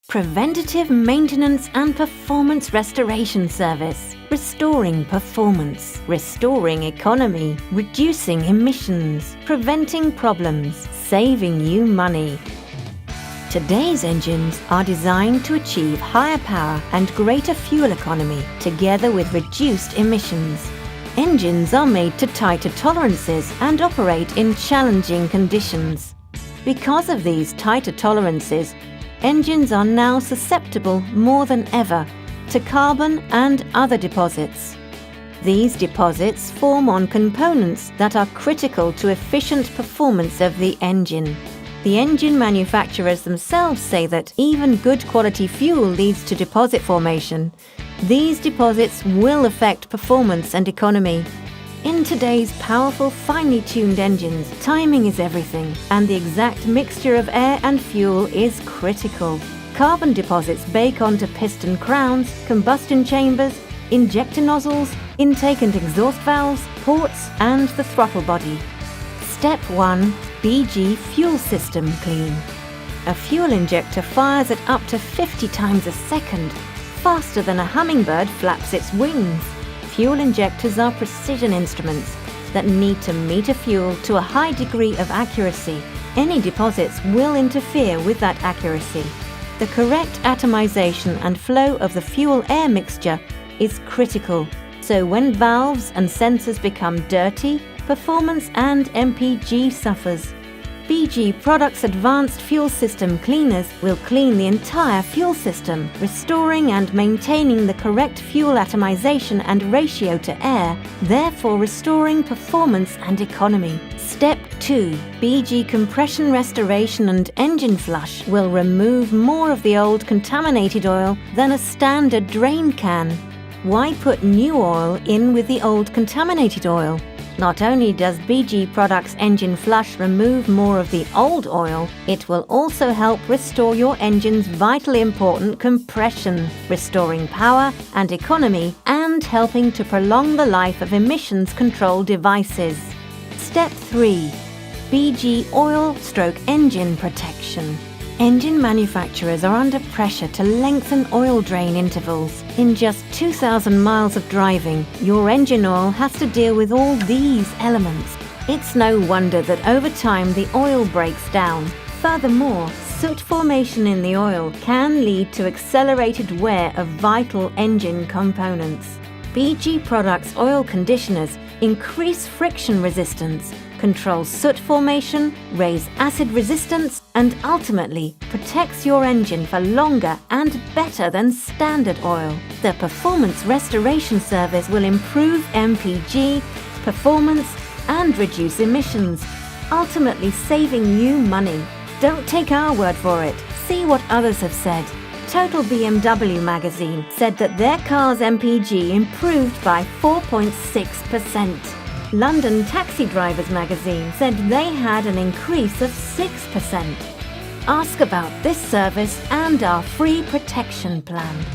Preventative maintenance and performance restoration service. Restoring performance, restoring economy, reducing emissions, preventing problems, saving you money. Today's engines are designed to achieve higher power and greater fuel economy, together with reduced emissions. Engines are made to tighter tolerances and operate in challenging conditions. Because of these tighter tolerances, engines are now susceptible more than ever to carbon and other deposits. These deposits form on components that are critical to efficient performance of the engine. The engine manufacturers themselves say that even good quality fuel leads to deposit formation. These deposits will affect performance and economy. In today's powerful, finely tuned engines, timing is everything, and the exact mixture of air and fuel is critical. Carbon deposits bake onto piston crowns, combustion chambers, injector nozzles, intake and exhaust valves, ports, and the throttle body. Step 1. BG Fuel System Clean. A fuel injector fires at up to 50 times a second, faster than a hummingbird flaps its wings. Fuel injectors are precision instruments that need to meter fuel to a high degree of accuracy. Any deposits will interfere with that accuracy. The correct atomization and flow of the fuel-air mixture is critical, so when valves and sensors become dirty, performance and MPG suffers. BG Products Advanced Fuel System Cleaners will clean the entire fuel system, restoring and maintaining the correct fuel atomization and ratio to air, therefore restoring performance and economy. Step 2. BG Compression Restoration and Engine Flush will remove more of the old contaminated oil than a standard drain can. Why put new oil in with the old contaminated oil? Not only does BG Products Engine Flush remove more of the old oil, it will also help restore your engine's vitally important compression, restoring power and economy and helping to prolong the life of emissions control devices. Step 3. BG Oil/Engine Protection. Engine manufacturers are under pressure to lengthen oil drain intervals. In just 2,000 miles of driving, your engine oil has to deal with all these elements. It's no wonder that over time the oil breaks down. Furthermore, soot formation in the oil can lead to accelerated wear of vital engine components. BG Products oil conditioners increase friction resistance, control soot formation, raise acid resistance, and ultimately protects your engine for longer and better than standard oil. The Performance Restoration Service will improve MPG, performance, and reduce emissions, ultimately saving you money. Don't take our word for it. See what others have said. Total BMW magazine said that their car's MPG improved by 4.6%. London Taxi Drivers magazine said they had an increase of 6%. Ask about this service and our free protection plan.